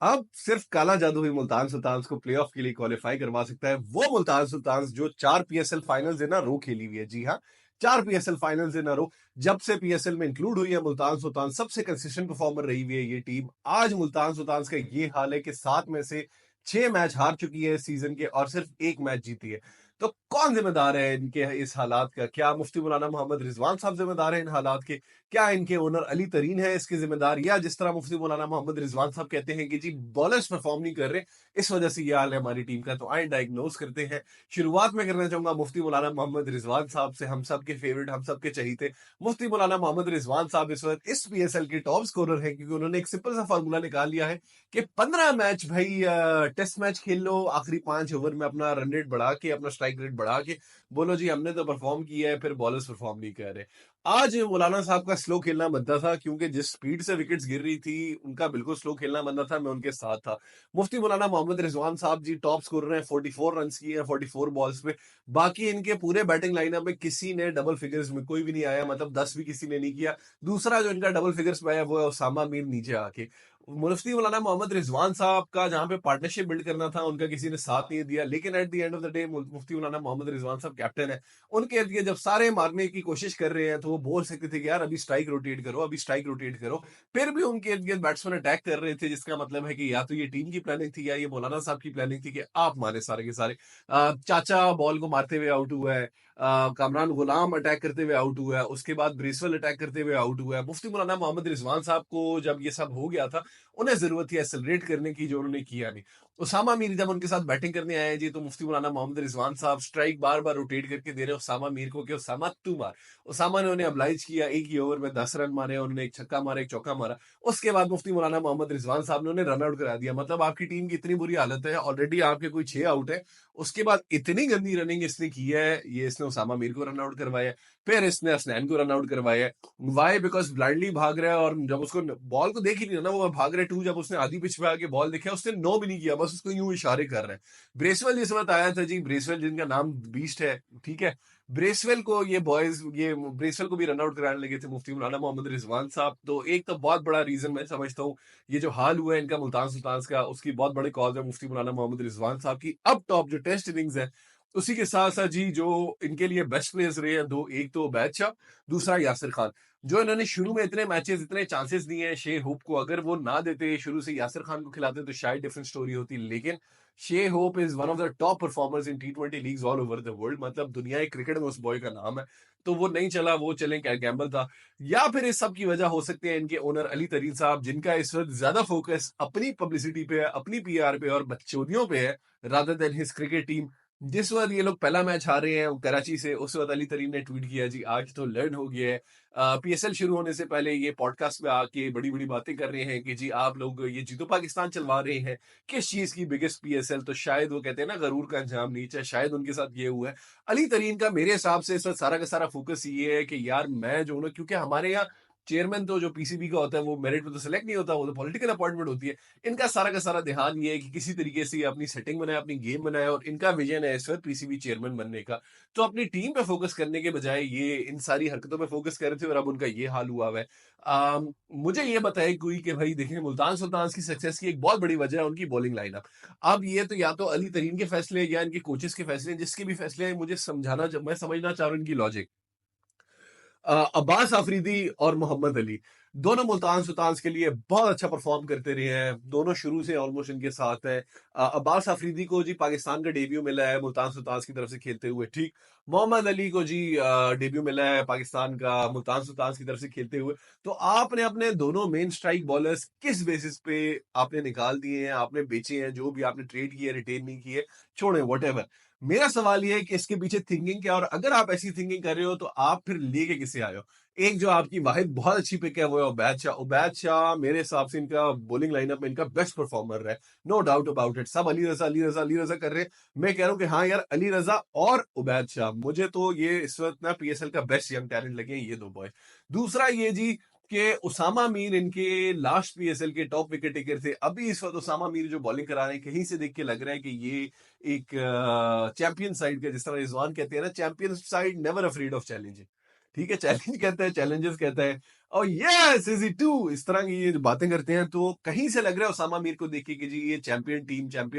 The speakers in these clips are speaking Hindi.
अब सिर्फ काला जादू ही मुल्तान सुल्तान्स को प्लेऑफ के लिए क्वालिफाई करवा सकता है। वो मुल्तान सुल्तान्स जो 4 पीएसएल फाइनल्स इन अ रो खेली हुई है। जी हाँ, 4 पीएसएल फाइनल्स इन अ रो। जब से पीएसएल में इंक्लूड हुई है मुल्तान सुल्तान सबसे कंसिस्टेंट परफॉर्मर रही हुई है ये टीम। आज मुल्तान सुल्तान्स का ये हाल है कि 7 में से 6 मैच हार चुकी है इस सीजन के और सिर्फ 1 मैच जीती है। तो कौन जिम्मेदार है इनके इस हालात का? क्या मुफ्ती मौलाना मोहम्मद रिजवान साहब जिम्मेदार है इन हालात के? क्या इनके ओनर अली तरीन है इसके जिम्मेदार, या जिस तरह मुफ्ती मौलाना मोहम्मद रिजवान साहब कहते हैं कि जी बॉलर्स परफॉर्म नहीं कर रहे, इस वजह से ये हाल है हमारी टीम का? तो आए डायग्नोज करते हैं। शुरुआत में करना चाहूंगा मुफ्ती मौलाना मोहम्मद रिजवान साहब से, हम सब के फेवरेट, हम सब के चहीते। मुफ्ती मौलाना मोहम्मद रिजवान साहब इस वक्त इस पीएसएल के टॉप स्कोरर है, क्योंकि उन्होंने एक सिंपल सा फार्मूला निकाल लिया है कि 15 मैच भाई टेस्ट मैच खेल लो, आखिरी 5 ओवर में अपना रन रेट बढ़ा के, अपना स्ट्राइक रेट बढ़ा के बोलो जी हमने तो परफॉर्म किया है, फिर बॉलर्स परफॉर्म नहीं कर रहे। आज मौलाना साहब का स्लो खेलना बनता था, क्योंकि जिस स्पीड से विकेट्स गिर रही थी उनका बिल्कुल स्लो खेलना बनता था। मैं उनके साथ था। मुफ्ती मौलाना मोहम्मद रिजवान साहब जी टॉप स्कोरर हैं, 44 रन किए हैं 44 बॉल्स पे। बाकी इनके पूरे बैटिंग लाइनअप में किसी ने डबल फिगर्स में कोई भी नहीं आया, मतलब 10 भी किसी ने नहीं किया। दूसरा जो इनका डबल फिगर्स में आया वो है उसामा मीर नीचे आके। मुफ्ती मौलाना मोहम्मद रिजवान साहब का जहां पे पार्टनरशिप बिल्ड करना था उनका किसी ने साथ नहीं दिया, लेकिन at the end of the day मुफ्ती मौलाना मोहम्मद रिजवान साहब कैप्टन है। उनके इर्द गिर्द जब सारे मारने की कोशिश कर रहे हैं तो वो बोल सकते थे कि यार अभी स्ट्राइक रोटेट करो, अभी स्ट्राइक रोटेट करो। फिर भी उनके इर्द गिर्द बैट्समैन अटैक कर रहे थे, जिसका मतलब है कि या तो ये टीम की प्लानिंग थी या ये मौलाना साहब की प्लानिंग थी कि आप मारे सारे के सारे। चाचा बॉल को मारते हुए आउट हुआ है, कामरान गुलाम अटैक करते हुए आउट हुआ है, उसके बाद ब्रेसवेल अटैक करते हुए आउट हुआ है। मुफ्ती मौलाना मोहम्मद रिजवान साहब को जब ये सब हो गया था, उन्हें जरूरत थी एक्सेलरेट करने की, जो उन्होंने किया नहीं। उसामा मीर जब उनके साथ बैटिंग करने आए जी, तो मुफ्ती मौलाना मोहम्मद रिजवान साहब स्ट्राइक बार बार रोटेट करके दे रहे उसामा मीर को कि उसामा तू मार। उसामा ने उन्हें अब्लाइज किया, एक ही ओवर में 10 रन मारे, उन्होंने एक छक्का मारा, एक चौका मारा। उसके बाद मुफ्ती मौलाना मोहम्मद रिजवान साहब ने उन्हें रन आउट करा दिया। मतलब आपकी टीम की इतनी बुरी हालत है, ऑलरेडी आपके कोई 6 आउट है, उसके बाद इतनी गंदी रनिंग इसने की है। ये इसने उसामा मीर को रन आउट करवाया, फिर इसने हसनैन को रन आउट करवाया। वाई? बिकॉज ब्लाइंडली भाग रहा है, और जब उसको बॉल को देख ही नहीं रहा ना, वो भाग रहे टू, जब उसने आधी पिच पे आके बॉल देखा उसने नो भी नहीं किया, बस उसको यूं इशारे कर रहे हैं। ब्रेसवेल जिस वक्त आया था जी, ब्रेसवेल जिनका नाम बीस्ट है, ठीक है, ब्रेसवेल को ये बॉयज, ये ब्रेसवेल को भी रन आउट कराने लगे थे मुफ्ती मौलाना मोहम्मद रिजवान साहब। तो एक तो बहुत बड़ा रीजन मैं समझता हूँ ये जो हाल हुआ है इनका मुल्तान सुल्तान्स का, उसकी बहुत बड़ी कॉज है मुफ्ती मौलाना मोहम्मद रिजवान साहब की। अब टॉप जो टेस्ट इनिंग्स है, उसी के साथ साथ जी जो इनके लिए बेस्ट प्लेयर्स रहे हैं दो, एक तो उबैद शाह, दूसरा यासिर खान। जो इन्होंने शुरू में इतने मैचेस, इतने चांसेस दिए हैं शे होप को, अगर वो ना देते, शुरू से यासिर खान को खिलाते, तो शायद डिफरेंट स्टोरी होती। लेकिन शे hope is one of the top performers in T20 leagues all over the world. मतलब दुनिया क्रिकेट में उस बॉय का नाम है। तो वो नहीं चला, वो चले क्या गैम्बल था। या फिर इस सब की वजह हो सकती है इनके ओनर अली तरीन साहब, जिनका इस वक्त ज्यादा फोकस अपनी पब्लिसिटी पे है, अपनी पीआर पे और बच्चोदियों पे है, rather than his cricket team. जिस वक्त ये लोग पहला मैच हारे हैं कराची से, उस वक्त अली तरीन ने ट्वीट किया जी आज तो लर्न हो गया है। पीएसएल शुरू होने से पहले ये पॉडकास्ट में आके बड़ी बड़ी बातें कर रहे हैं कि जी आप लोग ये जीतो पाकिस्तान चलवा रहे हैं, किस चीज की बिगेस्ट पीएसएल। तो शायद वो कहते हैं ना गरूर का अंजाम नीचा, शायद उनके साथ ये हुआ है। अली तरीन का मेरे हिसाब से इस वक्त सारा का सारा फोकस ये है कि यार मैं जो हूं ना, क्योंकि हमारे यहाँ चेयरमैन तो जो पीसीबी का होता है वो मेरिट में तो सिलेक्ट नहीं होता, वो तो पॉलिटिकल अपॉइंटमेंट होती है। इनका सारा का सारा ध्यान ये है कि किसी तरीके से ये अपनी सेटिंग बनाए, अपनी गेम बनाए, और इनका विजन है इस वक्त पीसीबी चेयरमैन बनने का। तो अपनी टीम पे फोकस करने के बजाय ये इन सारी हरकतों पे फोकस कर रहे थे, और अब उनका ये हाल हुआ है। मुझे ये बताए कोई कि भाई देखें, मुल्तान सुल्तान की सक्सेस की एक बहुत बड़ी वजह है उनकी बॉलिंग लाइनअप। अब ये तो या तो अली तरीन के फैसले या इनके कोचेस के फैसले, जिसके भी फैसले हैं, मुझे समझाना, जब मैं समझना चाह रहा हूँ इनकी लॉजिक। अब्बास आफरीदी और मोहम्मद अली दोनों मुल्तान सुल्तान्स के लिए बहुत अच्छा परफॉर्म करते रहे हैं, दोनों शुरू से ऑलमोस्ट इनके साथ है। अब्बास आफरीदी को जी पाकिस्तान का डेब्यू मिला है मुल्तान सुल्तान्स की तरफ से खेलते हुए, ठीक। मोहम्मद अली को जी डेब्यू मिला है पाकिस्तान का मुल्तान सुल्तान्स की तरफ से खेलते हुए। तो आपने अपने दोनों मेन स्ट्राइक बॉलर्स किस बेसिस पे आपने निकाल दिए हैं, आपने बेचे हैं, जो भी आपने ट्रेड किए, रिटेन नहीं किए, छोड़े वट। मेरा सवाल ये है कि इसके पीछे थिंकिंग क्या है, और अगर आप ऐसी थिंकिंग कर रहे हो तो आप फिर लेके किसे आए हो? एक जो आपकी वाहिद बहुत अच्छी पिक है वो है उबैद शाह। उबैद शाह मेरे हिसाब से इनका बॉलिंग लाइनअप में इनका बेस्ट परफॉर्मर है, नो डाउट अबाउट इट। सब अली रजा अली रजा अली रजा कर रहे हैं, मैं कह रहा हूँ कि हाँ यार अली रजा और उबैद शाह, मुझे तो ये इस वक्त ना पीएसएल का बेस्ट यंग टैलेंट लगे हैं ये दो बॉय। दूसरा ये जी कि उसामा मीर इनके लास्ट पीएसएल के टॉप विकेट टेकर थे। अभी इस वक्त उसामा मीर जो बॉलिंग करा रहे हैं, कहीं से देख के लग रहा है कि ये एक चैंपियन साइड का, जिस तरह रिजवान कहते हैं ना, champion side never afraid of challenge. ठीक है, चैलेंज कहता है, चैलेंजेस कहता है। और यस इजी टू इस तरह की ये जो बातें करते हैं तो कहीं से लग रहा है उसामा मीर को देख के कि जी ये चैंपियन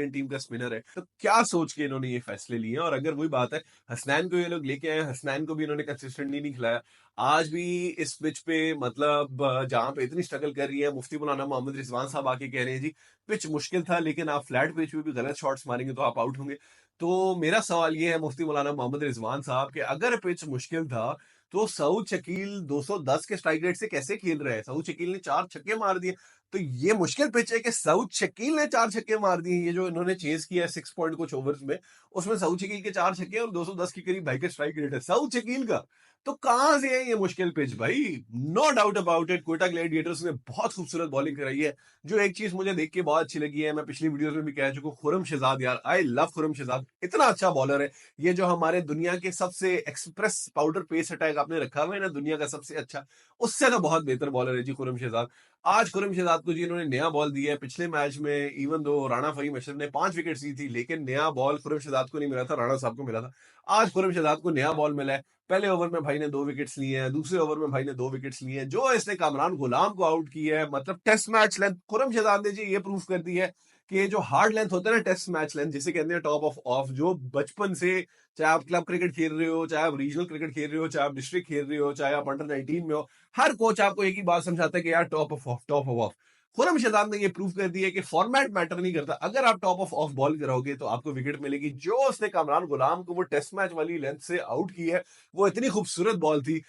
टीम का स्पिनर है, तो क्या सोच के इन्होंने ये फैसले लिए हैं। और अगर वही बात है, हसनैन को ये लोग लेके आए, हसनैन को भी इन्होंने कंसिस्टेंटली नहीं खिलाया। आज भी इस पिच पे मतलब जहां पे इतनी स्ट्रगल कर रही है, मुफ्ती मौलाना मोहम्मद रिजवान साहब आके कह रहे हैं जी पिच मुश्किल था, लेकिन आप फ्लैट पिच पे भी गलत शॉट्स मारेंगे तो आप आउट होंगे। तो मेरा सवाल ये है मुफ्ती मौलाना मोहम्मद रिजवान साहब कि अगर पिच मुश्किल था तो सऊद शकील 210 के स्ट्राइक रेट से कैसे खेल रहे हैं? सऊद शकील ने 4 छक्के मार दिए। तो ये मुश्किल पिच है कि सऊद शकील ने 4 छक्के मार दिए। ये जो इन्होंने चेज किया है 6 पॉइंट कुछ ओवर्स में, उसमें सऊद शकील के 4 छक्के और 210 के करीब भाई का स्ट्राइक रेट है सऊद शकील का। तो कहां से है ये मुश्किल पिच भाई? No doubt about it, Quetta gladiators ने बहुत खूबसूरत बॉलिंग कराई है। जो एक चीज मुझे देख के बहुत अच्छी लगी है, मैं पिछली वीडियोस में भी कह चुका हूं, खुरम शहजाद यार, आई लव खुरम शहजाद, इतना अच्छा बॉलर है। ये जो हमारे दुनिया के सबसे एक्सप्रेस पाउडर पेस अटैक आपने रखा हुआ है ना, दुनिया का सबसे अच्छा, उससे तो बहुत बेहतर बॉलर है जी खुरम शहजाद। आज खुरम शहजाद को जी इन्होंने नया बॉल दिया है। पिछले मैच में इवन दो राणा फहीम अशरफ ने 5 विकेट ली थी, लेकिन नया बॉल खुरम शहजाद को नहीं मिला था, राणा साहब को मिला था। आज खुरम शहजाद को नया बॉल मिला है। पहले ओवर में भाई ने 2 विकेट्स लिए हैं, दूसरे ओवर में भाई ने 2 विकेट्स लिए हैं। जो इसने कामरान गुलाम को आउट किया है, मतलब test match length Khurram Shahzad ने जी ये प्रूव कर दी है कि ये जो हार्ड लेंथ होता है ना, टेस्ट मैच लेंथ जिसे कहते हैं टॉप ऑफ ऑफ, जो बचपन से, चाहे आप क्लब क्रिकेट खेल रहे हो, चाहे आप रीजनल क्रिकेट खेल रहे हो, चाहे आप डिस्ट्रिक्ट खेल रहे हो, चाहे आप अंडर 19 में हो, हर कोच आपको एक ही बात समझाता है कि यार top of off, top of off. Khurram Shahzad ने ये प्रूव कर दिया है कि फॉर्मेट मैटर नहीं करता। अगर आप टॉप ऑफ ऑफ बॉल कराओगे तो आपको विकेट मिलेगी। जो उसने कामरान गुलाम को वो टेस्ट मैच वाली लेंथ से आउट की है, वो इतनी खूबसूरत बॉल थी।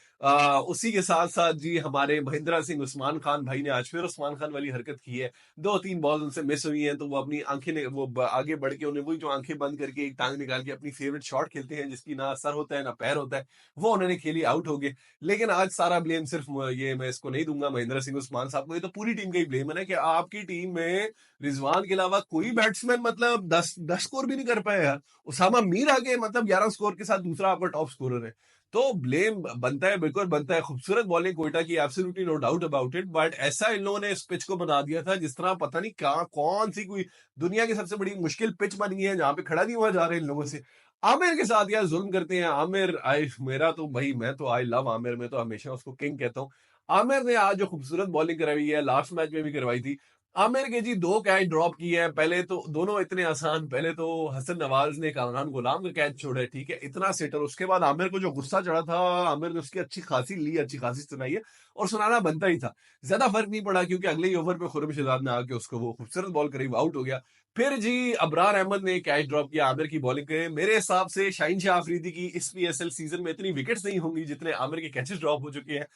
उसी के साथ साथ जी हमारे महेंद्र सिंह उस्मान खान भाई ने आज फिर उस्मान खान वाली हरकत की है। 2-3 बॉल उनसे मिस हुई हैं, तो वो अपनी आंखें आगे बढ़ के उन्हें वही जो आंखें बंद करके एक टांग निकाल के अपनी फेवरेट शॉट खेलते हैं, जिसकी ना सर होता है ना पैर होता है, वो उन्होंने खेली, आउट हो गए। लेकिन आज सारा ब्लेम सिर्फ ये मैं इसको नहीं दूंगा महेंद्र सिंह उस्मान साहब को, ये तो पूरी टीम का ही ब्लेम है ना कि आपकी टीम में रिजवान के अलावा कोई बैट्समैन मतलब 10 स्कोर भी नहीं कर पाया यार। उसामा मीर आगे मतलब 11 स्कोर के साथ दूसरा आपका टॉप स्कोरर है। तो ब्लेम बनता है, बिल्कुल बनता है। खूबसूरत बॉलिंग कोयटा की, absolutely no doubt about it, but ऐसा इन लोगों ने इस पिच को बना दिया था जिस तरह पता नहीं क्या कौन सी कोई दुनिया की सबसे बड़ी मुश्किल पिच बन गई है, जहां पे खड़ा नहीं हुआ जा रहा है इन लोगों से। आमिर के साथ यार जुल्म करते हैं। आमिर आई मेरा तो भाई, मैं तो आई लव आमिर, मैं तो हमेशा उसको किंग कहता हूँ। आमिर ने आज जो खूबसूरत बॉलिंग करवाई है, लास्ट मैच में भी करवाई थी। आमिर के जी 2 कैच ड्रॉप किए हैं, पहले तो दोनों इतने आसान, पहले तो हसन नवाज ने कामरान गुलाम का कैच छोड़ा है, ठीक है, इतना सेटर। उसके बाद आमिर को जो गुस्सा चढ़ा था, आमिर ने उसकी अच्छी खासी ली, अच्छी खासी सुनाई है, और सुनाना बनता ही था। ज्यादा फर्क नहीं पड़ा क्योंकि अगले ही ओवर पे खुरम शहजाद ने आके उसको वो खूबसूरत बॉल करीब आउट हो गया। फिर जी अबरार अहमद ने कैच ड्रॉप किया आमिर की बॉलिंग के। मेरे हिसाब से शाहीन शाह अफरीदी की इस पीएसएल सीजन में इतनी विकेट्स नहीं होंगी जितने आमिर के कैचेस ड्रॉप हो चुके हैं।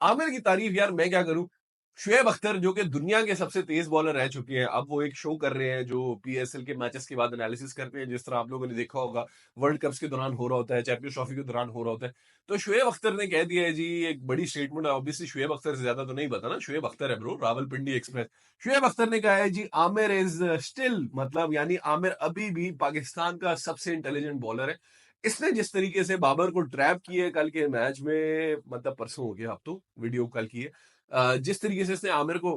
आमिर की तारीफ यार मैं क्या करूं। शुएब अख्तर जो कि दुनिया के सबसे तेज बॉलर रह चुके हैं, अब वो एक शो कर रहे हैं जो पीएसएल के मैचेस के बाद एनालिसिस करते हैं, जिस तरह आप लोगों ने देखा होगा वर्ल्ड कप्स के दौरान हो रहा होता है, चैंपियंस ट्रॉफी के दौरान हो रहा होता है। तो शुएब अख्तर ने कह दिया है जी, एक बड़ी स्टेटमेंट, ऑब्वियसली शुएब अख्तर से ज्यादा तो नहीं पता ना, शुएब अख्तर है ब्रो, रावलपिंडी एक्सप्रेस। शुएब अख्तर ने कहा है जी आमिर इज स्टिल, मतलब यानी आमिर अभी भी पाकिस्तान का सबसे इंटेलिजेंट बॉलर है। इसने जिस तरीके से बाबर को ट्रैप किया है कल के मैच में, मतलब परसों हो गया, अब तो वीडियो कल की है, जिस तरीके से इसने आमिर को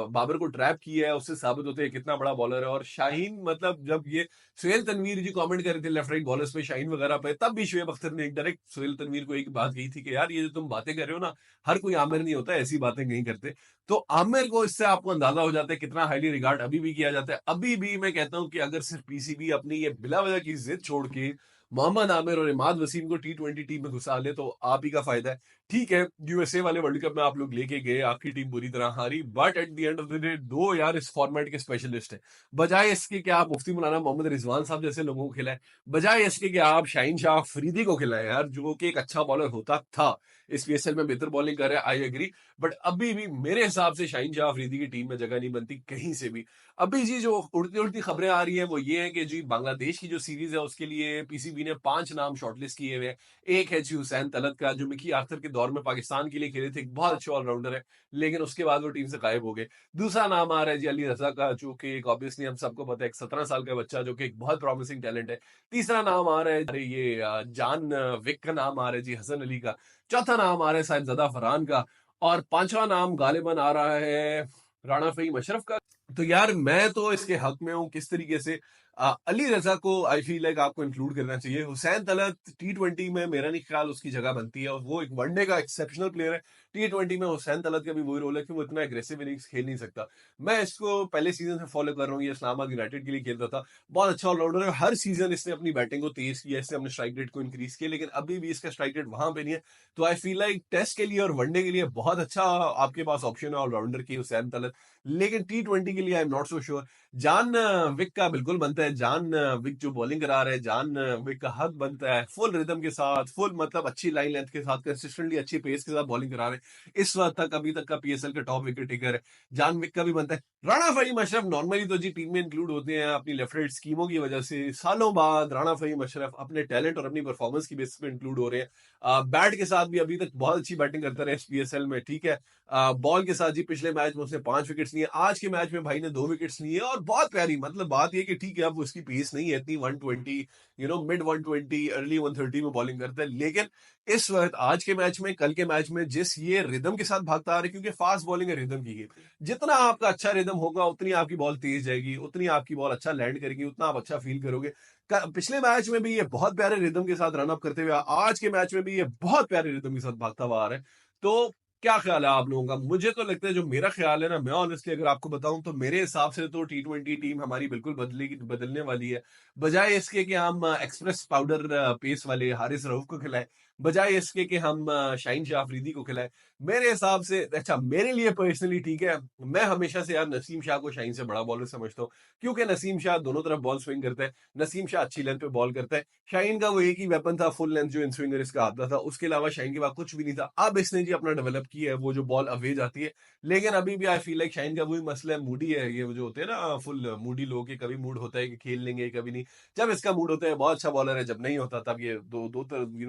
बाबर को ट्रैप किया है, उससे साबित होता है कितना बड़ा बॉलर है। और शाहीन, मतलब जब ये सुहेल तनवीर जी कमेंट कर रहे थे लेफ्ट राइट बॉलर्स पे, शाहीन वगैरह पे, तब भी शुएब अख्तर ने एक डायरेक्ट सुहेल तनवीर को एक बात कही थी कि यार ये जो तुम बातें कर रहे हो ना, हर कोई आमिर नहीं होता, ऐसी बातें नहीं करते। तो आमिर को इससे आपको अंदाजा हो जाता है कितना हाईली रिगार्ड अभी भी किया जाता है। अभी भी मैं कहता हूं कि अगर सिर्फ पीसीबी अपनी ये बिला वजह की जिद छोड़ के मोहम्मद आमिर और इमाद वसीम को T20 टीम में घुसा ले तो आप ही का फायदा है। ठीक है, यूएसए वाले वर्ल्ड कप में आप लोग लेके गए, आपकी टीम बुरी तरह हारी, but at the end of the day दो यार इस फॉर्मेट के स्पेशलिस्ट है। बजाय इसके कि आप मुफ्ती मौलाना मोहम्मद रिजवान साहब जैसे लोगों को खिलाए, बजाय इसके कि आप शाहीन शाह अफरीदी को खिलाए यार, जो कि एक अच्छा बॉलर होता था, इस पीएसएल में बेहतर बॉलिंग कर रहा है, आई एग्री, बट अभी भी मेरे हिसाब से शाहीन शाह अफरीदी की टीम में जगह नहीं बनती कहीं से भी। अभी जी जो उड़ती उड़ती खबरें आ रही हैं वो ये है कि जी बांग्लादेश की जो सीरीज है उसके लिए पीसीबी ने 5 नाम शॉर्टलिस्ट किए हुए हैं। एक है जी हुसैन तलत का, जो मिकी आर्थर के दौर में पाकिस्तान के लिए खेले थे, एक बहुत अच्छे ऑलराउंडर है, लेकिन उसके बाद वो टीम से गायब हो गए। दूसरा नाम आ रहा है जी अली रजा का, जो कि एक ऑब्वियसली हम सबको पता है एक 17 साल का बच्चा जो कि एक बहुत प्रॉमिसिंग टैलेंट है। तीसरा नाम आ रहा है अरे ये जान विक का नाम आ रहा है जी हसन अली का। चौथा नाम आ रहा है साहिबजादा फरहान का। और पांचवा नाम गालिबन आ रहा है राणा फहीम अशरफ का। तो यार मैं तो इसके हक में हूँ किस तरीके से अली रजा को आई फील लाइक आपको इंक्लूड करना चाहिए। हुसैन तलत टी20 में मेरा नहीं ख्याल उसकी जगह बनती है, और वो एक वनडे का एक्सेप्शनल प्लेयर है। टी20 में हुसैन तलत का भी वही रोल है कि वो इतना एग्रेसिव इनिंग्स खेल नहीं सकता। मैं इसको पहले सीजन से फॉलो कर रहा हूँ, ये इस्लामाबाद यूनाइटेड के लिए खेलता था। बहुत अच्छा ऑलराउंडर है, हर सीजन इसने अपनी बैटिंग को तेज किया, इसने अपने स्ट्राइक रेट को इंक्रीज किया, लेकिन अभी भी इसका स्ट्राइक रेट वहां पे नहीं है। तो आई फील लाइक टेस्ट के लिए और वनडे के लिए बहुत अच्छा आपके पास ऑप्शन है ऑलराउंडर की, हुसैन तलत। लेकिन टी20 के लिए I am not so sure. John Wick का बिल्कुल बनता है, जॉन विक जो बॉलिंग करा रहे हैं, जॉन विक का हक बनता है, फुल रिदम के साथ, फुल मतलब अच्छी लाइन लेंथ के साथ, कंसिस्टेंटली अच्छी पेस के साथ बॉलिंग करा रहे हैं। इस वक्त तक अभी तक का पीएसएल का टॉप विकेट टेकर है, जॉन विक का भी बनता है। राणा फहीम अशरफ नॉर्मली तो जी टीम में इंक्लूड होते हैं अपनी लेफ्ट राइट स्कीमों की वजह से, सालों बाद राणा फहीम अशरफ अपने टैलेंट और अपनी परफॉर्मेंस की बेसिस पे इंक्लूड हो रहे हैं। बैट के साथ भी अभी तक बहुत अच्छी बैटिंग करते रहे पीएसएल में, ठीक है। बॉल के साथ जी पिछले मैच में उसने 5 विकेट्स लिए, आज के मैच में भाई ने 2 विकेट्स लिए, और बहुत प्यारी, मतलब बात ये कि ठीक है अब उसकी पेस नहीं है इतनी 120, मिड 120 अर्ली 130 में बॉलिंग करता है, लेकिन इस वक्त आज के मैच में, कल के मैच में जिस ये रिदम के साथ भागता आ रहा है, क्योंकि फास्ट बॉलिंग है, रिदम की गेम, जितना आपका अच्छा रिदम होगा उतनी आपकी बॉल तेज जाएगी, उतनी आपकी बॉल अच्छा लैंड करेगी, उतना आप अच्छा फील करोगे। पिछले मैच में भी ये बहुत प्यारे रिदम के साथ रन अप करते हुए, आज के मैच में भी ये बहुत प्यारे रिदम के साथ भागता हुआ आ रहा है। तो क्या ख्याल है आप लोगों का? मुझे तो लगता है, जो मेरा ख्याल है ना, मैं ऑनेस्टली अगर आपको बताऊं तो मेरे हिसाब से तो टी20 टीम हमारी बिल्कुल बदलने वाली है। बजाय इसके कि हम एक्सप्रेस पाउडर पेस वाले हारिस रऊफ को खिलाएं, बजाय इसके कि हम शाहीन शाह अफरीदी को खिलाएं, मेरे हिसाब से, अच्छा मेरे लिए पर्सनली ठीक है, मैं हमेशा से यार नसीम शाह को शाहीन से बड़ा बॉलर समझता हूँ, क्योंकि नसीम शाह दोनों तरफ बॉल स्विंग करता है, नसीम शाह अच्छी लेंथ पे बॉल करता है। शाहीन का वो एक ही वेपन था, फुल लेंथ जो इन स्विंगर इसका आता था, उसके अलावा शाहीन के पास कुछ भी नहीं था। अब इसने जी अपना डेवलप किया है, वो जो बॉल अवे जाती है, लेकिन अभी भी आई फील लाइक शाहीन का वही मसला है, मूडी है, ये जो होते हैं ना फुल मूडी लोग के, कभी मूड होता है कि खेल लेंगे, कभी नहीं। जब इसका मूड होता है बहुत अच्छा बॉलर है, जब नहीं होता तब ये दो दो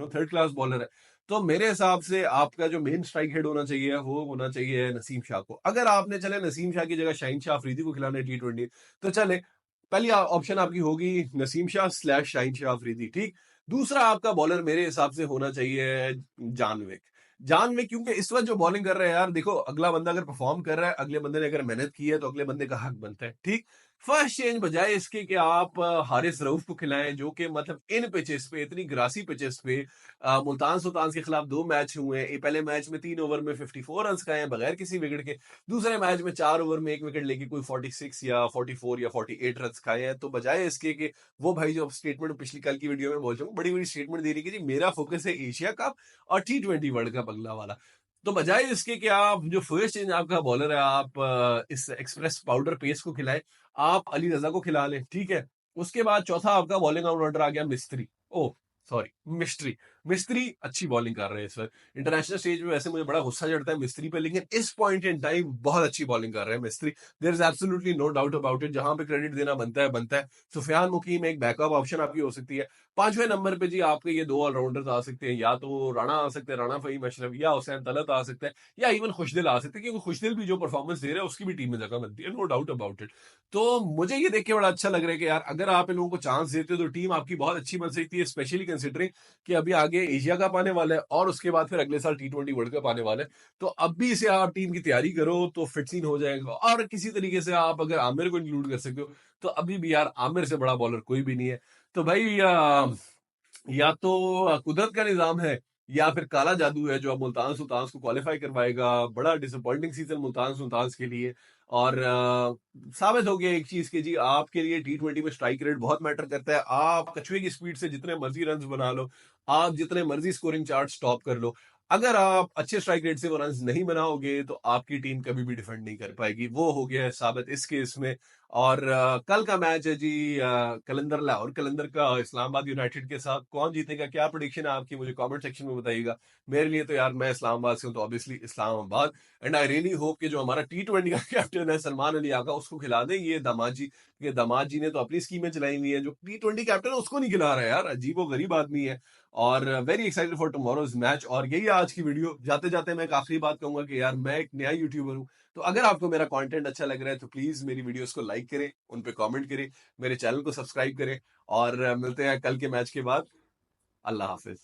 थर्ड क्लास बॉलर है। तो मेरे हिसाब से आपका जो मेन स्ट्राइक हेड होना चाहिए वो होना चाहिए नसीम शाह को। अगर आपने चले नसीम शाह की जगह शाहीन शाह अफरीदी को खिलाने टी20, तो चले, पहली ऑप्शन आपकी होगी नसीम शाह स्लैश शाहीन शाह अफरीदी, ठीक। दूसरा आपका बॉलर मेरे हिसाब से होना चाहिए जानविक। जानविक क्योंकि इस वक्त जो बॉलिंग कर रहे हैं यार, देखो अगला बंदा अगर परफॉर्म कर रहा है, अगले बंदे ने अगर मेहनत की है, तो अगले बंदे का हक बनता है, ठीक। फर्स्ट चेंज बजाय इसके कि आप हारिस रऊफ को खिलाएं, जो कि मतलब इन पिचेस पे, इतनी ग्रासी पिचेस पे, मुल्तान सुल्तान के खिलाफ 2 मैच हुए हैं, पहले मैच में 3 ओवर में 54 रन खाए हैं बगैर किसी विकेट के, दूसरे मैच में 4 ओवर में 1 विकेट लेके कोई 46 या 44 या 48 रन खाए हैं। तो बजाय इसके कि वो भाई जो स्टेटमेंट पिछली कल की वीडियो में बोल चुका हूँ, बड़ी बड़ी स्टेटमेंट दे रही है कि जी मेरा फोकस है एशिया कप और टी20 वर्ल्ड कप अगला वाला, तो बजाय इसके कि आप जो फर्स्ट चेंज आपका बॉलर है, आप इस एक्सप्रेस पाउडर पेस को खिलाएं, आप अली रजा को खिला लें, ठीक है। उसके बाद चौथा आपका बॉलिंग ऑलराउंडर आ गया मिस्त्री, ओ सॉरी मिस्ट्री। मिस्त्री अच्छी बॉलिंग कर रहे हैं इस वक्त, इंटरनेशनल स्टेज में वैसे मुझे बड़ा गुस्सा चढ़ता है मिस्त्री पे, लेकिन इस पॉइंट इन टाइम बहुत अच्छी बॉलिंग कर रहे हैं मिस्त्री। There is absolutely no doubt about it, जहां पे क्रेडिट देना बनता है बनता है। सुफियान मुकीम एक बैकअप ऑप्शन आपकी हो सकती है। 5वें नंबर पे जी आपके ये 2 ऑलराउंडर्स आ सकते हैं, या तो राणा आ सकते हैं, राणा फहीम अशरफ, या हुसैन तलत आ सकता है, या इवन खुशदिल आ सकते हैं, क्योंकि खुशदिल भी जो परफॉर्मेंस दे रहा है उसकी भी टीम में जगह बनती है, नो डाउट अबाउट इट। तो मुझे ये देख के बड़ा अच्छा लग रहा है कि यार अगर आप इन लोगों को चांस देते हो तो टीम आपकी बहुत अच्छी बन सकती है, स्पेशली कंसिडरिंग कि अभी आगे एशिया कप आने वाला है, और उसके बाद फिर अगले साल टी20 वर्ल्ड कप आने वाला है। तो अब भी से आप टीम की तैयारी करो तो फिट सीन हो जाएगा, और किसी तरीके से आप अगर आमिर को इंक्लूड कर सकते हो, तो अभी भी यार आमिर से बड़ा बॉलर कोई भी नहीं है। तो भाई या तो कुदरत का निजाम है, या फिर काला जादू है जो अब मुल्तान सुल्तान को क्वालिफाई करवाएगा। बड़ा डिसअपॉइंटिंग सीजन मुल्तान सुल्तान के लिए, और साबित हो गया एक चीज कि जी आपके लिए टी20 में स्ट्राइक रेट बहुत मैटर करता है। आप कछुए की स्पीड से जितने मर्जी रन बना लो, आप जितने मर्जी स्कोरिंग चार्ट टॉप कर लो, अगर आप अच्छे स्ट्राइक रेट से वो रन नहीं बनाओगे तो आपकी टीम कभी भी डिफेंड नहीं कर पाएगी। वो हो गया है साबित इस केस में। और कल का मैच है जी कलंदर लाहौर कलंदर का इस्लामाबाद यूनाइटेड के साथ, कौन जीतेगा, क्या प्रेडिक्शन है आपकी, मुझे कमेंट सेक्शन में बताइएगा। मेरे लिए तो यार मैं इस्लामाबाद से हूं, तो obviously Islamabad. And I really hope कि जो हमारा टी20 का कैप्टन है सलमान अली आका, उसको खिला दें ये दामाद जी, कि दामाद जी ने तो अपनी स्कीमें चलाई हुई है, जो टी20 कैप्टन है उसको नहीं खिला रहा है यार, अजीब वो गरीब आदमी है। और very excited for tomorrow's match. और यही आज की वीडियो, जाते जाते मैं एक आखिरी बात कहूंगा कि यार मैं एक नया यूट्यूबर हूं, तो अगर आपको मेरा कंटेंट अच्छा लग रहा है तो प्लीज मेरी वीडियोस को लाइक करें, उन पे कमेंट करें, मेरे चैनल को सब्सक्राइब करें, और मिलते हैं कल के मैच के बाद। अल्लाह हाफिज।